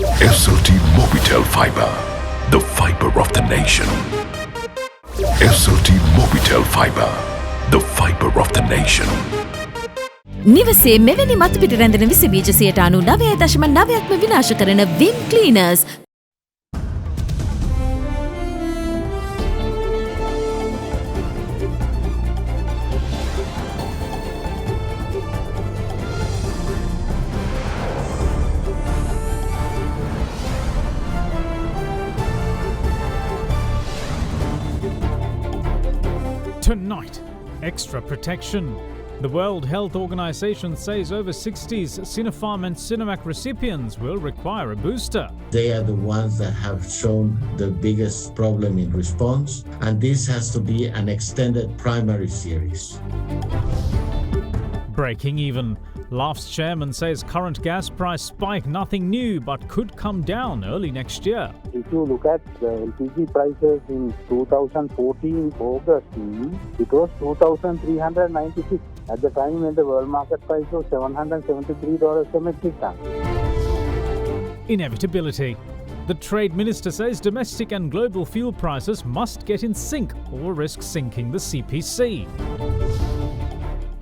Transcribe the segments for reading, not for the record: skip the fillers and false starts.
SLT Mobitel Fiber, the fiber of the nation. SLT Mobitel Fiber, the fiber of the nation. නිවසේ මෙවැනි මතුපිට රැඳෙන විස බීජ 99.9%ක්ම විනාශ කරන විම් ක්ලීනර්ස්. Tonight, extra protection. The World Health Organization says over 60s Sinopharm and Sinovac recipients will require a booster. They are the ones that have shown the biggest problem in response, and this has to be an extended primary series. Breaking even. LAF's chairman says current gas price spike nothing new but could come down early next year. If you look at the LPG prices in 2014 August, it was 2,396 at the time when the world market price was $773 per metric ton. Inevitability. The trade minister says domestic and global fuel prices must get in sync or risk sinking the CPC.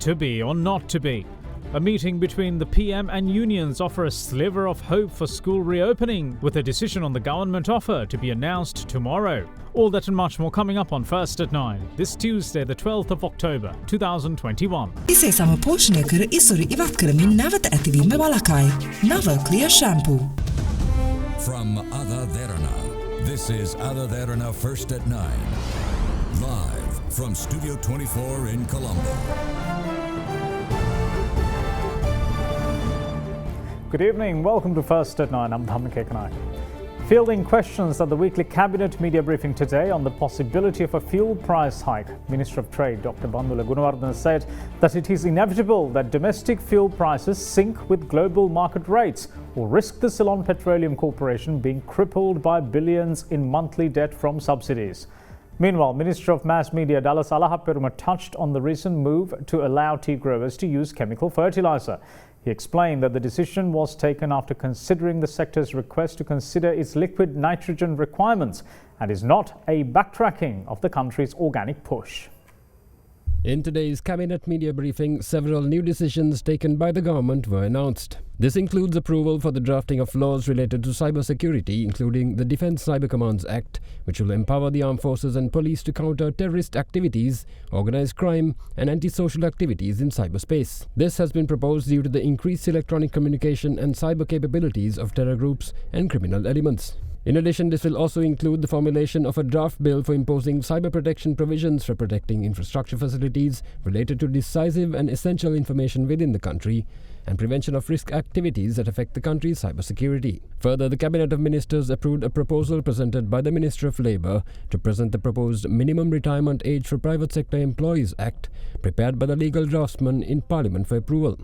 To be or not to be. A meeting between the PM and unions offer a sliver of hope for school reopening, with a decision on the government offer to be announced tomorrow. All that and much more coming up on First at 9, this Tuesday the 12th of October 2021. ඉසේ සම පෝෂණය කර ඉසුරු ඉවත් කරමින් නැවත ඇතිවීම වළකයි. නව Clear Shampoo. From AdaDerana, this is AdaDerana First at 9. Live from Studio 24 in Colombo. Good evening, welcome to First at 9, I'm Dhamma Kekanai. Fielding questions at the weekly Cabinet media briefing today on the possibility of a fuel price hike, Minister of Trade Dr. Bandula Gunawardena said that it is inevitable that domestic fuel prices sink with global market rates or risk the Ceylon Petroleum Corporation being crippled by billions in monthly debt from subsidies. Meanwhile, Minister of Mass Media Dallas Alahaperuma touched on the recent move to allow tea growers to use chemical fertilizer. He explained that the decision was taken after considering the sector's request to consider its liquid nitrogen requirements and is not a backtracking of the country's organic push. In today's Cabinet media briefing, several new decisions taken by the government were announced. This includes approval for the drafting of laws related to cybersecurity, including the Defence Cyber Commands Act, which will empower the armed forces and police to counter terrorist activities, organised crime and antisocial activities in cyberspace. This has been proposed due to the increased electronic communication and cyber capabilities of terror groups and criminal elements. In addition, this will also include the formulation of a draft bill for imposing cyber protection provisions for protecting infrastructure facilities related to decisive and essential information within the country and prevention of risk activities that affect the country's cybersecurity. Further, the Cabinet of Ministers approved a proposal presented by the Minister of Labour to present the proposed Minimum Retirement Age for Private Sector Employees Act, prepared by the legal draftsman in Parliament for approval.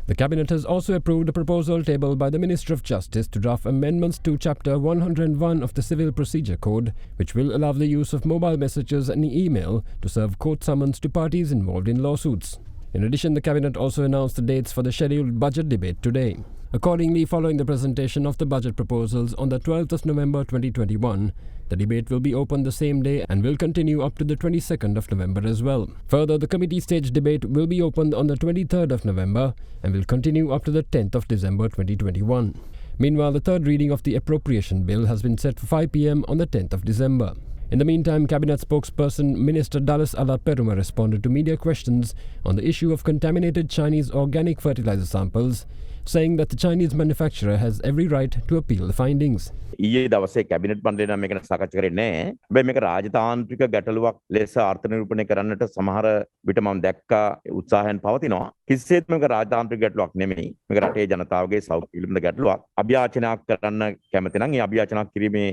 The Cabinet has also approved a proposal tabled by the Minister of Justice to draft amendments to Chapter 101 of the Civil Procedure Code, which will allow the use of mobile messages and email to serve court summons to parties involved in lawsuits. In addition, the Cabinet also announced the dates for the scheduled budget debate today. Accordingly, following the presentation of the budget proposals on the 12th of November 2021, the debate will be open the same day and will continue up to the 22nd of November as well. Further, the committee stage debate will be opened on the 23rd of November and will continue up to the 10th of December 2021. Meanwhile, the third reading of the appropriation bill has been set for 5 p.m. on the 10th of December. In the meantime, Cabinet spokesperson Minister Dallas Alahaperuma responded to media questions on the issue of contaminated Chinese organic fertilizer samples, saying that the Chinese manufacturer has every right to appeal the findings. ඊයේ දවසේ cabinet මණ්ඩලය නම් මේක සාකච්ඡා කරේ නැහැ. හැබැයි මේක රාජතාන්ත්‍රික ගැටලුවක් ලෙස අර්ථ නිරූපණය කරන්නට සමහර විට මම දැක්කා උත්සාහයන් පවතිනවා. කිසිසේත් මේක රාජතාන්ත්‍රික ගැටලුවක් නෙමෙයි. මේක රටේ ජනතාවගේ සෞඛ්‍ය පිළිබඳ ගැටලුවක්. අභ්‍යාචනයක් කරන්න කැමති නම් ඒ අභ්‍යාචනයක් කිරීමේ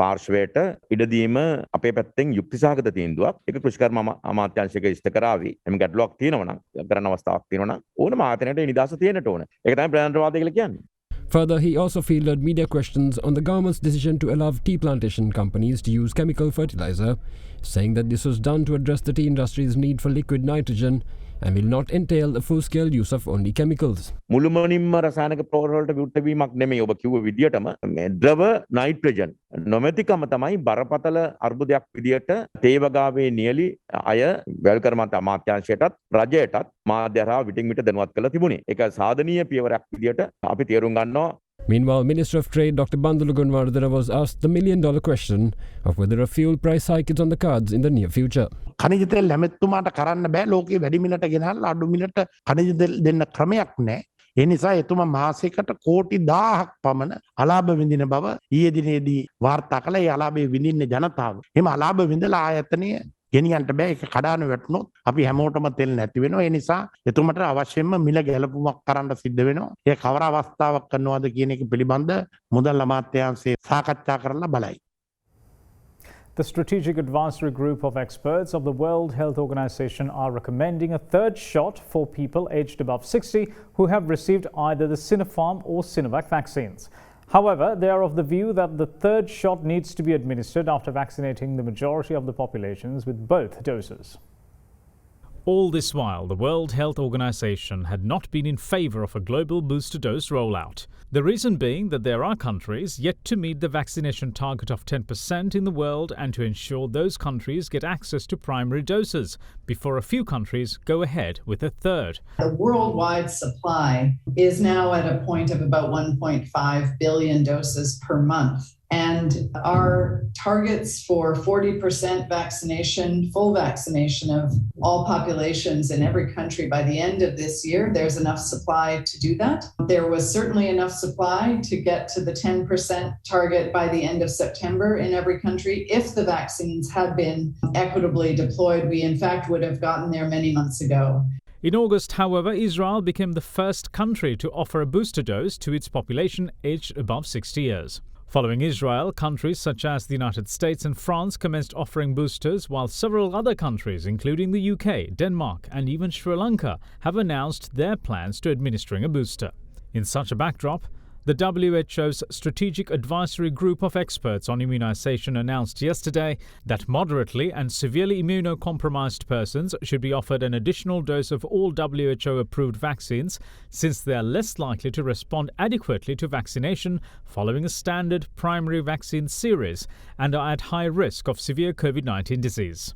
පාර්ශවයට ඉඩ දීම අපේ පැත්තෙන් යුක්තිසහගත තීන්දුවක්. ඒක කෘෂිකර්ම අමාත්‍යාංශයක ඉෂ්ට කරાવી. එමෙ ගැටලුවක් තියෙනවා නම් කරන්න අවස්ථාවක් තියෙනවා නම් ඕනම ආයතනයකට ඒ නිදහස තියෙන්නට ඕන. ඒක තමයි ප්‍රජාතන්ත්‍රවාදය කියලා කියන්නේ. Further, he also fielded media questions on the government's decision to allow tea plantation companies to use chemical fertilizer, saying that this was done to address the tea industry's need for liquid nitrogen and will not entail the full-scale use of only chemicals. මුළුමනින්ම රසායනික programme වලට විරුද්ධ වීමක් නෙමෙයි ඔබ කිව්ව විදියටම මේ ද්‍රව නයිට්‍රජන් නොමැතිකම තමයි බරපතල අර්බුදයක් විදියට තේවගාවේ නියලි අය වැල්කර මත අමාත්‍යාංශයටත් රජයටත් මාධ්‍ය හරහා විටින් විට දැනුවත් කරලා තිබුණේ. ඒක සාධනීය පියවරක් විදියට අපි තේරුම් ගන්නවා. Meanwhile, Minister of Trade Dr. Bandula Gunawardena was asked the million-dollar question of whether a fuel price hike is on the cards in the near future. කනිජ තෙල් ඇමෙතුමාට කරන්න බෑ ලෝකේ වැඩි මිලට ගෙනල්ලා අඩු මිලට කනිජ තෙල් දෙන්න ක්‍රමයක් නැහැ. ඒ නිසා එතුමා මාසයකට කෝටි 1000ක් පමණ අලාභ විඳින බව ඊයේ දිනේදී වාර්තා කළා. ඒ අලාභය විඳින්නේ ජනතාව. එහෙම අලාභ විඳලා ආයතනය ගෙනියන්න බෑ. ඒක කඩාන වැටුනොත් අපි හැමෝටම තෙල් නැති වෙනවා. ඒ නිසා එතුමට අවශ්‍යම මිල ගැලපුමක් කරන්න සිද්ධ වෙනවා. ඒ කවර අවස්ථාවක් කරනවද කියන එක පිළිබඳ මුදල් අමාත්‍යාංශය සාකච්ඡා කරලා බලයි. The Strategic Advisory Group of Experts of the World Health Organization are recommending a third shot for people aged above 60 who have received either the Sinopharm or Sinovac vaccines. However, they are of the view that the third shot needs to be administered after vaccinating the majority of the populations with both doses. All this while, the World Health Organization had not been in favor of a global booster dose rollout. The reason being that there are countries yet to meet the vaccination target of 10% in the world and to ensure those countries get access to primary doses before a few countries go ahead with a third. The worldwide supply is now at a point of about 1.5 billion doses per month. And our targets for 40% vaccination, full vaccination of all populations in every country by the end of this year, there's enough supply to do that. There was certainly enough supply to get to the 10% target by the end of September in every country. If the vaccines had been equitably deployed, we in fact would have gotten there many months ago. In August, however, Israel became the first country to offer a booster dose to its population aged above 60 years. Following Israel, countries such as the United States and France commenced offering boosters, while several other countries, including the UK, Denmark, and even Sri Lanka, have announced their plans to administering a booster. In such a backdrop, the WHO's Strategic Advisory Group of Experts on Immunization announced yesterday that moderately and severely immunocompromised persons should be offered an additional dose of all WHO-approved vaccines, since they are less likely to respond adequately to vaccination following a standard primary vaccine series and are at high risk of severe COVID-19 disease.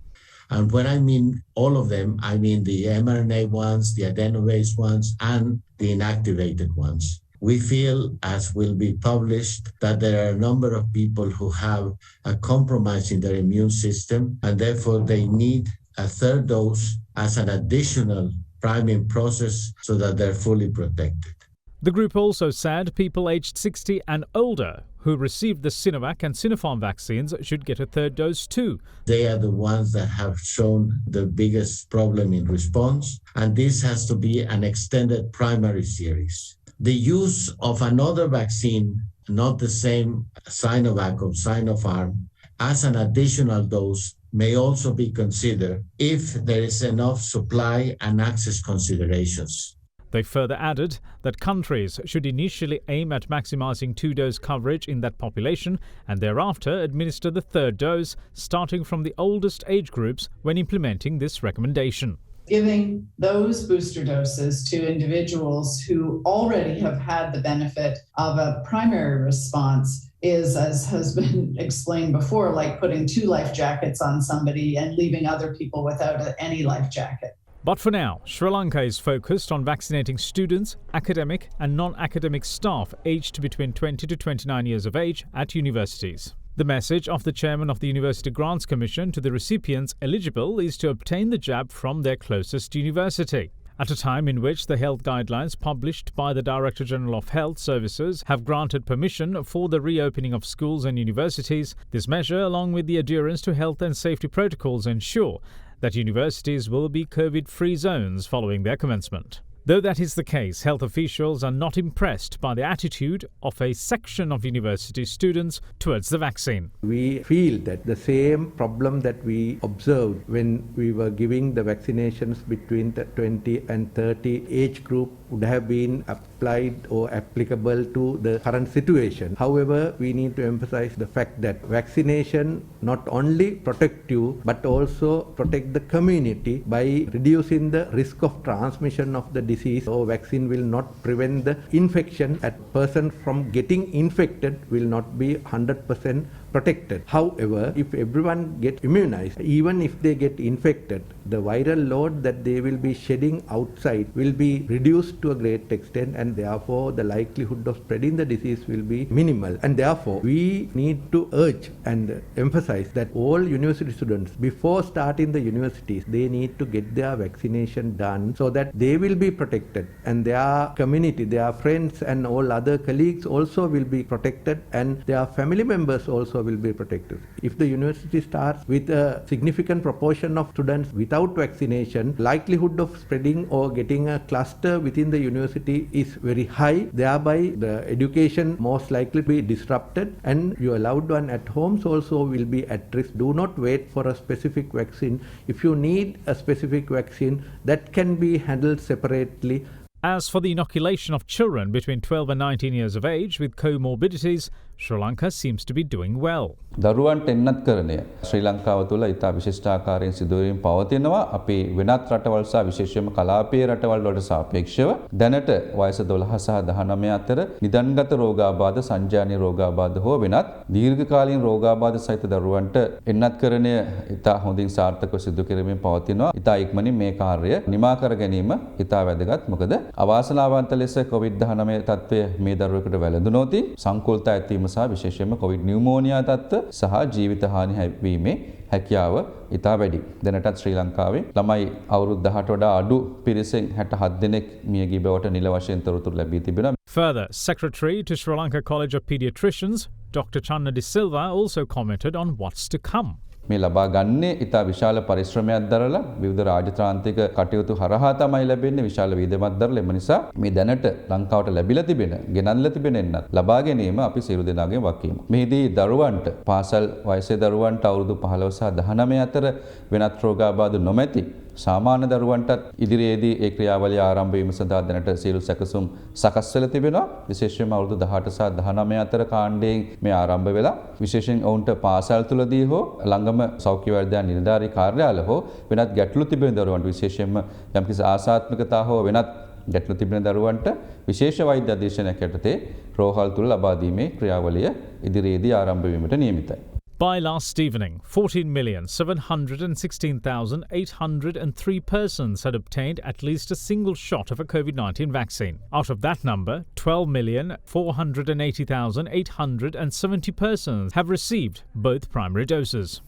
And when I mean all of them, I mean the mRNA ones, the adeno-based ones, and the inactivated ones. We feel, as will be published, that there are a number of people who have a compromise in their immune system, and therefore they need a third dose as an additional priming process so that they're fully protected. The group also said people aged 60 and older who received the Sinovac and Sinopharm vaccines should get a third dose too. They are the ones that have shown the biggest problem in response, and this has to be an extended primary series. The use of another vaccine, not the same Sinovac or Sinopharm, as an additional dose may also be considered if there is enough supply and access considerations. They further added that countries should initially aim at maximizing two-dose coverage in that population and thereafter administer the third dose, starting from the oldest age groups when implementing this recommendation. Giving those booster doses to individuals who already have had the benefit of a primary response is, as has been explained before, like putting two life jackets on somebody and leaving other people without any life jacket. But for now, Sri Lanka is focused on vaccinating students, academic and non-academic staff aged between 20 to 29 years of age at universities. The message of the chairman of the University Grants Commission to the recipients eligible is to obtain the jab from their closest university. At a time in which the health guidelines published by the Director General of Health Services have granted permission for the reopening of schools and universities, this measure, along with the adherence to health and safety protocols, ensure that universities will be COVID-free zones following their commencement. Though that is the case, health officials are not impressed by the attitude of a section of university students towards the vaccine. We feel that the same problem that we observed when we were giving the vaccinations between the 20 and 30 age group would have been applied or applicable to the current situation. However, we need to emphasize the fact that vaccination not only protect you but also protect the community by reducing the risk of transmission of the disease. Or vaccine will not prevent the infection. A person from getting infected will not be 100% protected. However, if everyone gets immunized, even if they get infected, the viral load that they will be shedding outside will be reduced to a great extent, and therefore the likelihood of spreading the disease will be minimal. And therefore, we need to urge and emphasize that all university students, before starting the universities, they need to get their vaccination done so that they will be protected, and their community, their friends and all other colleagues also will be protected, and their family members also will be protected. If the university starts with a significant proportion of students without vaccination, likelihood of spreading or getting a cluster within the university is very high. Thereby, the education most likely be disrupted, and your loved one at homes also will be at risk. Do not wait for a specific vaccine. If you need a specific vaccine, that can be handled separately. As for the inoculation of children between 12 and 19 years of age with comorbidities, Sri Lanka seems to be doing well. දරුවන්ට එන්නත් කරණය ශ්‍රී ලංකාව තුළ ඉතා විශිෂ්ඨාකාරයෙන් සිදුවීම් පවතිනවා. අපි වෙනත් රටවල් සහ විශේෂයෙන්ම කලාපීය රටවල් වලට සාපේක්ෂව දැනට වයස 12 සහ 19 අතර නිදන්ගත රෝගාබාධ, සංජානීය රෝගාබාධ හෝ වෙනත් දීර්ඝකාලීන රෝගාබාධ සහිත දරුවන්ට එන්නත් කරණය ඉතා හොඳින් සාර්ථකව සිදු කිරීමෙන් පවතිනවා. ඉතා ඉක්මනින් මේ කාර්යය නිමා කර ගැනීම ඉතා වැදගත්. මොකද අවාසනාවන්ත ලෙස COVID-19 තත්ත්වය මේ දරුවෙකුට වැළඳුනොත් සංකූලතා ඇතිවීම සහ විශේෂයෙන්ම COVID නියුමෝනියා තත්ත්ව සහ ජීවිත හානි හැවීමේ හැකියාව ඉතා වැඩි. දැනටත් ශ්‍රී ලංකාවේ ළමයි අවුරුදු 18ට වඩා අඩු පිරිසෙන් 67 දෙනෙක් මියගිය බවට නිල වශයෙන් තොරතුරු ලැබී තිබෙනවා. Further, Secretary to Sri Lanka College of Pediatricians, Dr. Channa De Silva, also commented on what's to come. මේ ලබා ගන්නේ ඉතා විශාල පරිශ්‍රමයක් දරලා විවිධ රාජතාන්ත්‍රික කටයුතු හරහා තමයි ලැබෙන්නේ. විශාල වියදමක් දරලා. එම නිසා මේ දැනට ලංකාවට ලැබිලා තිබෙන, ගෙනල්ලා තිබෙන එන්නත් ලබා ගැනීම අපි සියලු දෙනාගේ වගකීම. මෙහිදී දරුවන්ට පාසල් වයසේ දරුවන්ට අවුරුදු 15 සහ 19 අතර වෙනත් රෝගාබාධ නොමැති සාමාන්‍ය දරුවන්ටත් ඉදිරියේදී ඒ ක්‍රියාවලිය ආරම්භ වීම සඳහා දැනට සියලු සැකසුම් සකස් වෙලා තිබෙනවා. විශේෂයෙන්ම අවුරුදු 18 සහ 19 අතර කාණ්ඩයෙන් මේ ආරම්භ වෙලා විශේෂයෙන් ඔවුන්ට පාසල් තුලදී හෝ ළඟම සෞඛ්‍ය වෛද්‍ය නිලධාරී කාර්යාල හෝ වෙනත් ගැටලු තිබෙන දරුවන්ට විශේෂයෙන්ම යම්කිසි ආසාත්මිකතා හෝ වෙනත් ගැටලු තිබෙන දරුවන්ට විශේෂ වෛද්‍ය අධීක්ෂණයක් යටතේ රෝහල් තුල ලබා දීමේ ක්‍රියාවලිය ඉදිරියේදී ආරම්භ වීමට නියමිතයි. By last evening, 14,716,803 persons had obtained at least a single shot of a COVID-19 vaccine. Out of that number, 12,480,870 persons have received both primary doses.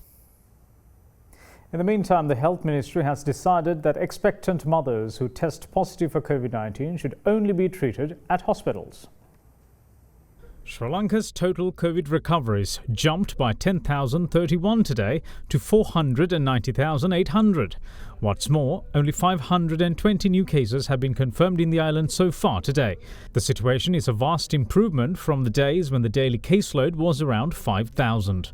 In the meantime, the Health Ministry has decided that expectant mothers who test positive for COVID-19 should only be treated at hospitals. Sri Lanka's total COVID recoveries jumped by 10,031 today to 490,800. What's more, only 520 new cases have been confirmed in the island so far today. The situation is a vast improvement from the days when the daily caseload was around 5,000.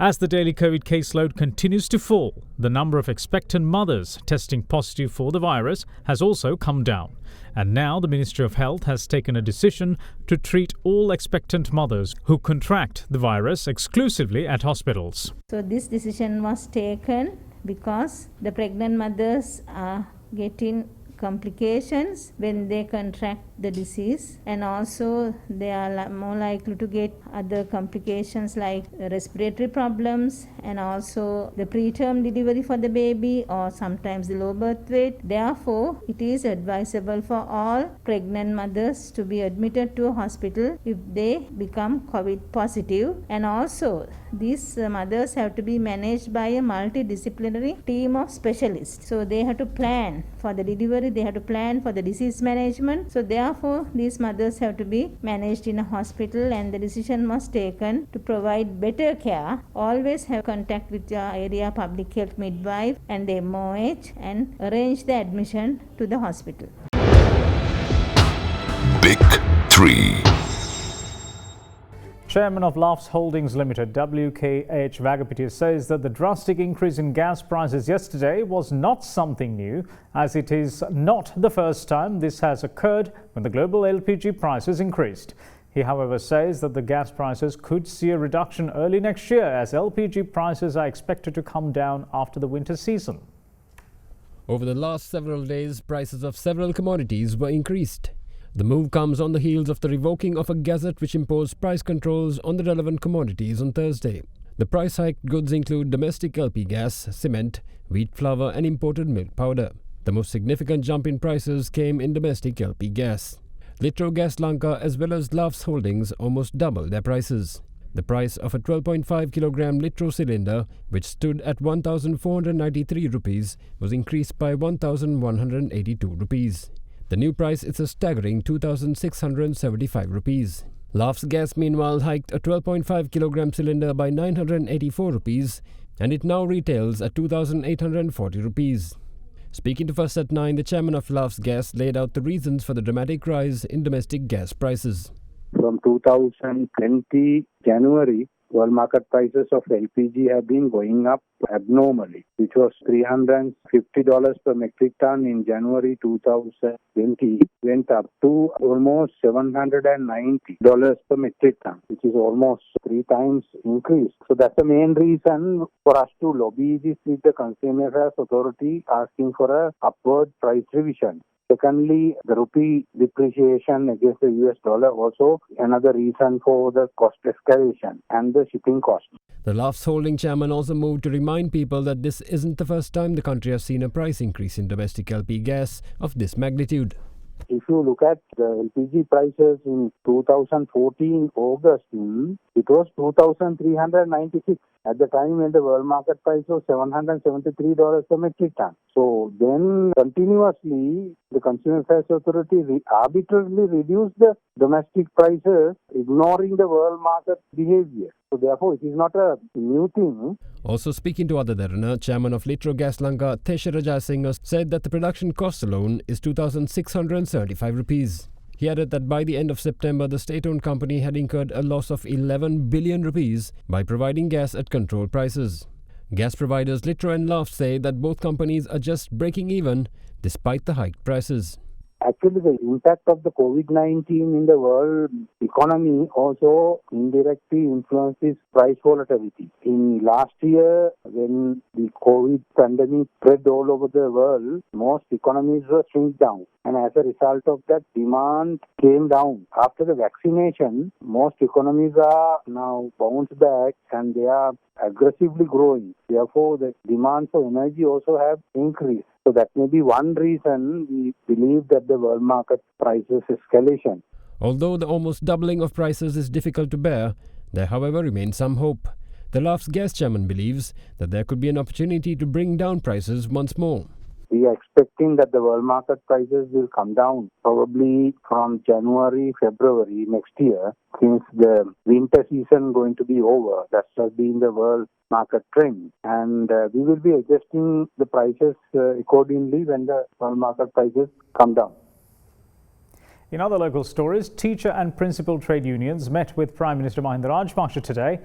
As the daily COVID caseload continues to fall, the number of expectant mothers testing positive for the virus has also come down. And now the Ministry of Health has taken a decision to treat all expectant mothers who contract the virus exclusively at hospitals. So this decision was taken because the pregnant mothers are getting complications when they contract the disease, and also they are more likely to get other complications like respiratory problems and also the preterm delivery for the baby or sometimes the low birth weight. Therefore, it is advisable for all pregnant mothers to be admitted to a hospital if they become COVID positive, and also these mothers have to be managed by a multidisciplinary team of specialists. So they have to plan for the delivery, they have to plan for the disease management. So therefore, these mothers have to be managed in a hospital, and the decision was taken to provide better care. Always have contact with your area public health midwife and the MOH and arrange the admission to the hospital. Big 3. Chairman of Laughs Holdings Limited, WKH Vagapati, says that the drastic increase in gas prices yesterday was not something new, as it is not the first time this has occurred when the global LPG prices increased. He, however, says that the gas prices could see a reduction early next year, as LPG prices are expected to come down after the winter season. Over the last several days, prices of several commodities were increased. The move comes on the heels of the revoking of a gazette which imposed price controls on the relevant commodities on Thursday. The price hiked goods include domestic LP gas, cement, wheat flour and imported milk powder. The most significant jump in prices came in domestic LP gas. Litro Gas Lanka as well as Laughs Holdings almost doubled their prices. The price of a 12.5 kilogram Litro cylinder, which stood at 1,493 rupees, was increased by 1,182 rupees. The new price is a staggering 2,675 rupees. Laughs Gas meanwhile hiked a 12.5 kilogram cylinder by 984 rupees and it now retails at 2,840 rupees. Speaking to First at 9, the chairman of Laughs Gas laid out the reasons for the dramatic rise in domestic gas prices. From 2020 January, world market prices of LPG have been going up abnormally, which was $350 per metric ton in January 2020, went up to almost $790 per metric ton, which is almost 3 times increase. So that's the main reason for us to lobby this with the Consumer Affairs Authority, asking for a upward price revision. Secondly, the rupee depreciation against the US dollar also another reason for the cost escalation and the shipping cost. The Laughs Holding chairman also moved to remind people that this isn't the first time the country has seen a price increase in domestic LP gas of this magnitude. If you look at the LPG prices in 2014 August, it was 2,396 at the time when the world market price was $773 per metric ton. So then continuously the Consumer Affairs Authority arbitrarily reduced the domestic prices, ignoring the world market behavior. So therefore it is not a new thing. Also speaking to AdaDerana, chairman of Litro Gas Lanka, Teshara Jayasinghe, said that the production cost alone is 2,675 rupees. He added that by the end of September, the state-owned company had incurred a loss of 11 billion rupees by providing gas at controlled prices. Gas providers Litro and Laughs say that both companies are just breaking even despite the hiked prices. Actually, the impact of the COVID-19 in the world economy also indirectly influences price volatility. In last year, when the COVID pandemic spread all over the world, most economies were shrink down. And as a result of that, demand came down. After the vaccination, most economies are now bounced back and they are aggressively growing. Therefore, the demand for energy also have increased. So that may be one reason we believe that the world market prices escalation. Although the almost doubling of prices is difficult to bear, there however remains some hope. The Laughs Gas chairman believes that there could be an opportunity to bring down prices once more. We are expecting that the world market prices will come down probably from January, February next year, since the winter season going to be over. That has been the world market trend. And we will be adjusting the prices accordingly when the world market prices come down. In other local stories, teacher and principal trade unions met with Prime Minister Mahinda Rajapaksa today,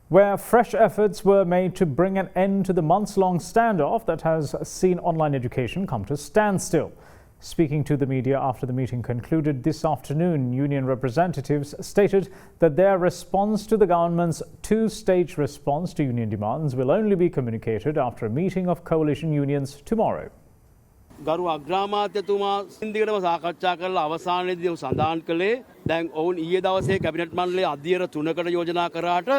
where fresh efforts were made to bring an end to the months-long standoff that has seen online education come to a standstill. Speaking to the media after the meeting concluded this afternoon, union representatives stated that their response to the government's two-stage response to union demands will only be communicated after a meeting of coalition unions tomorrow. ගරු අග්‍රාමාත්‍යතුමා සින්දිකටම සාකච්ඡා කරලා අවසානයේදී ඔහු සඳහන් කළේ දැන් ඔවුන් ඊයේ දවසේ කැබිනට් මණ්ඩලයේ අධ්‍යයන 3කට යෝජනා කරාට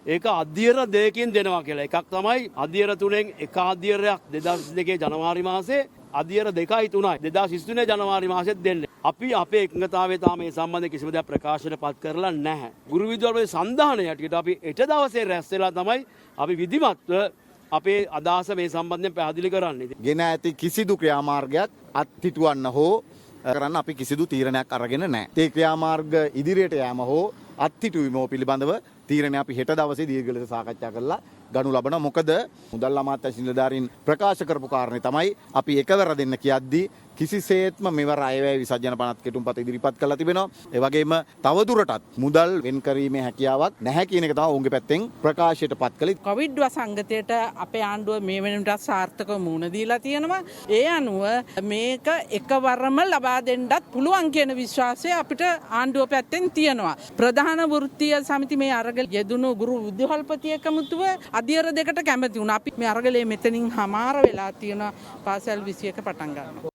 ඒක අධ්‍යයන දෙකකින් දෙනවා කියලා. එකක් තමයි අධ්‍යයන 3න් එක අධ්‍යයනයක් 2022 ජනවාරි මාසේ අධ්‍යයන 2යි 3යි 2023 ජනවාරි මාසෙත් දෙන්නේ. අපි අපේ එකඟතාවය තාම මේ සම්බන්ධ කිසිම දෙයක් ප්‍රකාශනපත් කරලා නැහැ. ගුරු විද්‍යාලයේ සන්ධානය යටියට අපි ඊට දවසේ රැස් වෙලා තමයි අපි විධිමත්ව අපේ අදහස මේ සම්බන්ධයෙන් පැහැදිලි කරන්නේ. ගෙන ඇති කිසිදු ක්‍රියාමාර්ගයක් අත්හිටුවන්න හෝ කරන්න අපි කිසිදු තීරණයක් අරගෙන නැහැ. ඒ ක්‍රියාමාර්ග ඉදිරියට යෑම හෝ අත්හිටු වීම පිළිබඳව තීරණය අපි හෙට දවසේ දීර්ඝ ලෙස සාකච්ඡා කරලා ගනු ලබනවා. මොකද මුදල් අමාත්‍යාංශ නිලධාරීන් ප්‍රකාශ කරපු කාරණේ තමයි අපි එකවර දෙන්න කියද්දී කිසිසේත්ම මෙවර අයවැය විසර්ජන පනත් කෙටුම්පත ඉදිරිපත් කරලා තිබෙනවා. ඒ වගේම තවදුරටත් මුදල් වෙන් කිරීමේ හැකියාවක් නැහැ කියන එක තමයි ඔවුන්ගේ පැත්තෙන් ප්‍රකාශයට පත් කළේ. කොවිඩ් වසංගතයට අපේ ආණ්ඩුව මේ වෙනට සාර්ථකව මුහුණ දීලා තියෙනවා. ඒ අනුව මේක එකවරම ලබා දෙන්නත් පුළුවන් කියන විශ්වාසය අපිට ආණ්ඩුව පැත්තෙන් තියෙනවා. ප්‍රධාන වෘත්තීය සමිති මේ අරගල යෙදුණු ගුරු විදුහල්පති එකමුතුව අධ්‍යයන දෙකට කැමති වුණා. අපි මේ අරගලයේ මෙතනින් හමාර වෙලා තියෙනවා. පාසල් 21 පටන් ගන්නවා.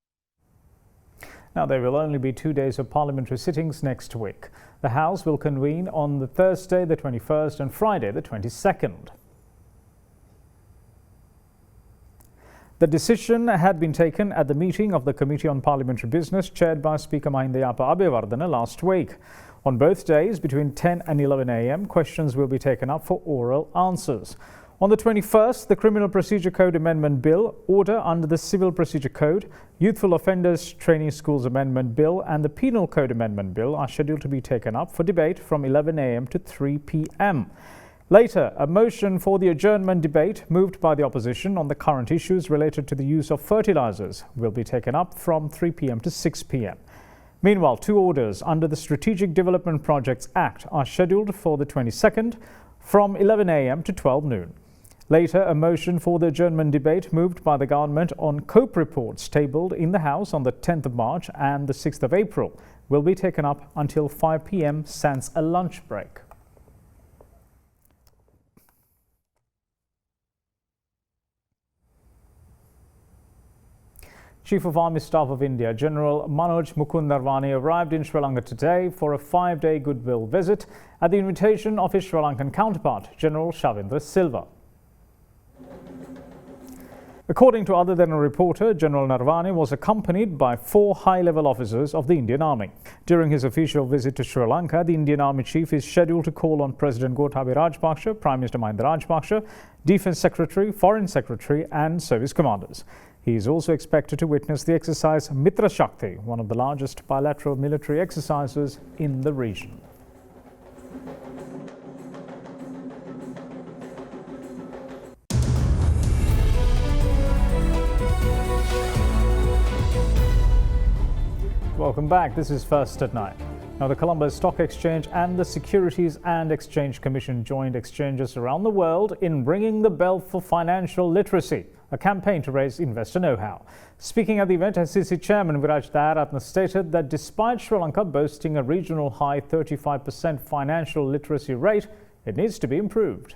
Now, there will only be 2 days of parliamentary sittings next week. The House will convene on the Thursday, the 21st, and Friday, the 22nd. The decision had been taken at the meeting of the Committee on Parliamentary Business chaired by Speaker Mahindayapa Abeyewardena last week. On both days, between 10 and 11 a.m., questions will be taken up for oral answers. On the 21st, the Criminal Procedure Code Amendment Bill, Order under the Civil Procedure Code, Youthful Offenders Training Schools Amendment Bill and the Penal Code Amendment Bill are scheduled to be taken up for debate from 11 a.m. to 3 p.m. Later, a motion for the adjournment debate moved by the opposition on the current issues related to the use of fertilizers will be taken up from 3 p.m. to 6 p.m. Meanwhile, 2 orders under the Strategic Development Projects Act are scheduled for the 22nd from 11 a.m. to 12 noon. Later, a motion for the adjournment debate moved by the government on COPE reports tabled in the House on the 10th of March and the 6th of April will be taken up until 5 p.m. sans a lunch break. Chief of Army Staff of India, General Manoj Mukund Narvane, arrived in Sri Lanka today for a 5-day goodwill visit at the invitation of his Sri Lankan counterpart, General Shavindra Silva. According to AdaDerana reporter, General Narvane was accompanied by 4 high-level officers of the Indian Army. During his official visit to Sri Lanka, the Indian Army chief is scheduled to call on President Gotabaya Rajapaksa, Prime Minister Mahinda Rajapaksa, Defence Secretary, Foreign Secretary and service commanders. He is also expected to witness the exercise Mitra Shakti, one of the largest bilateral military exercises in the region. Welcome back. This is First at 9. Now, the Colombo Stock Exchange and the Securities and Exchange Commission joined exchanges around the world in ringing the bell for financial literacy, a campaign to raise investor know-how. Speaking at the event, SEC Chairman Viraj Dayaratna stated that despite Sri Lanka boasting a regional high 35% financial literacy rate, it needs to be improved.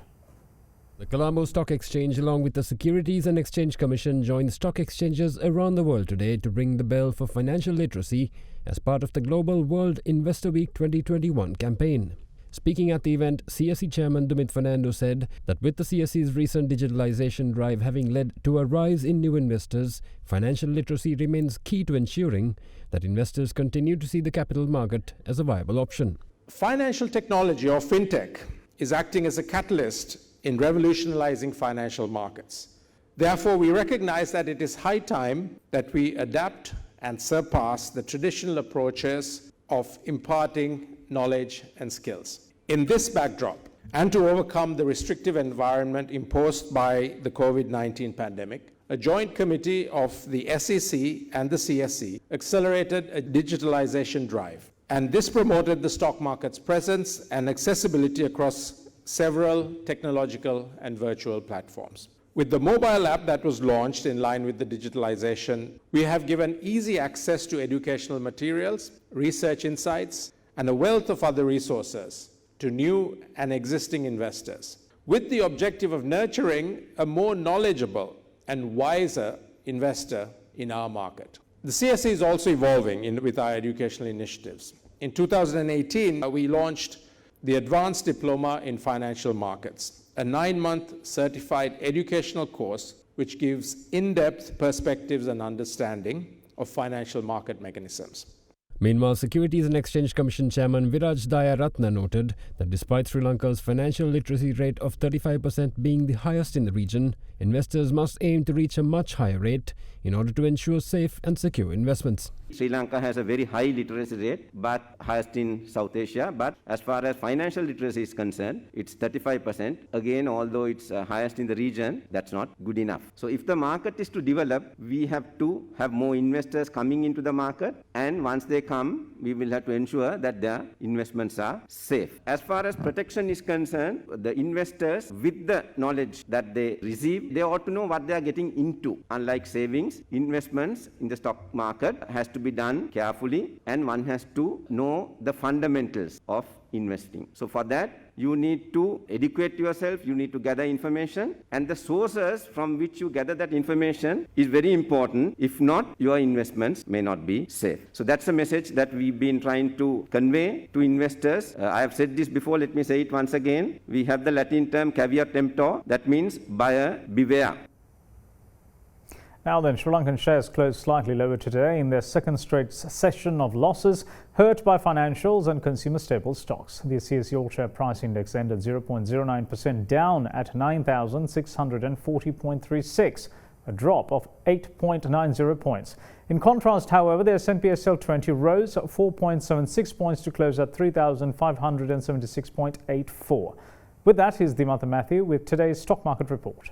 The Colombo Stock Exchange, along with the Securities and Exchange Commission, joined stock exchanges around the world today to ring the bell for financial literacy as part of the Global World Investor Week 2021 campaign. Speaking at the event, CSE Chairman Dumit Fernando said that with the CSE's recent digitalization drive having led to a rise in new investors, financial literacy remains key to ensuring that investors continue to see the capital market as a viable option. Financial technology, or fintech, is acting as a catalyst in revolutionizing financial markets. Therefore, we recognize that it is high time that we adapt and surpass the traditional approaches of imparting knowledge and skills. In this backdrop, and to overcome the restrictive environment imposed by the COVID-19 pandemic, a joint committee of the SEC and the CSE accelerated a digitalization drive. And this promoted the stock market's presence and accessibility across several technological and virtual platforms. With the mobile app that was launched in line with the digitalization, we have given easy access to educational materials, research insights, and a wealth of other resources to new and existing investors, with the objective of nurturing a more knowledgeable and wiser investor in our market. The CSE is also evolving with our educational initiatives. In 2018, we launched the Advanced Diploma in Financial Markets, a 9-month certified educational course which gives in-depth perspectives and understanding of financial market mechanisms. Meanwhile, Securities and Exchange Commission Chairman Viraj Dayaratna noted that despite Sri Lanka's financial literacy rate of 35% being the highest in the region, investors must aim to reach a much higher rate in order to ensure safe and secure investments. Sri Lanka has a very high literacy rate, but highest in South Asia. But as far as financial literacy is concerned, it's 35%. Again, although it's highest in the region, that's not good enough. So if the market is to develop, we have to have more investors coming into the market. And once they come, we will have to ensure that their investments are safe. As far as protection is concerned, the investors, with the knowledge that they receive, they ought to know what they are getting into. Unlike savings, investments in the stock market has to be done carefully, and one has to know the fundamentals of investing. So for that, you need to educate yourself, you need to gather information, and the sources from which you gather that information is very important. If not, your investments may not be safe. So that's a message that we've been trying to convey to investors. I have said this before, let me say it once again. We have the Latin term caveat emptor, that means buyer beware. Now then, Sri Lankan shares closed slightly lower today in their second straight session of losses, hurt by financials and consumer staple stocks. The CSE All Share Price Index ended 0.09% down at 9,640.36, a drop of 8.90 points. In contrast, however, the S&P SL 20 rose 4.76 points to close at 3,576.84. With that, here's Dimatha Matthew with today's stock market report.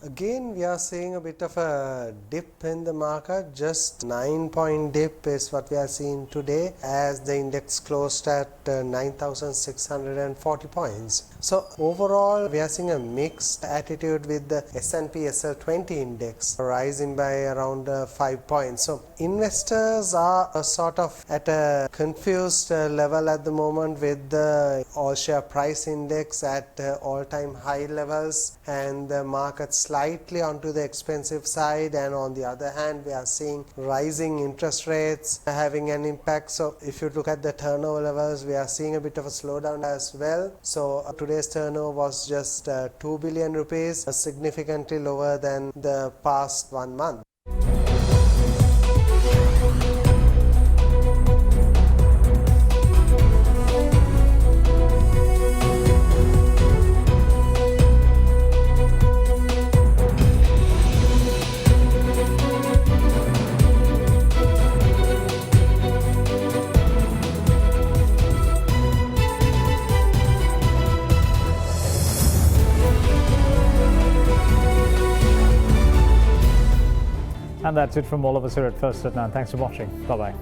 Again, we are seeing a bit of a dip in the market. Just 9-point dip is what we are seeing today as the index closed at 9,640 points. So overall, we are seeing a mixed attitude with the S&P SL 20 index rising by around 5 points. So investors are sort of at a confused level at the moment, with the all share price index at all-time high levels and the market slightly onto the expensive side, and on the other hand we are seeing rising interest rates having an impact. So if you look at the turnover levels, we are seeing a bit of a slowdown as well. So today's turnover was just 2 billion rupees, significantly lower than the past 1 month. And that's it from all of us here at First at 9. Thanks for watching. Bye-bye.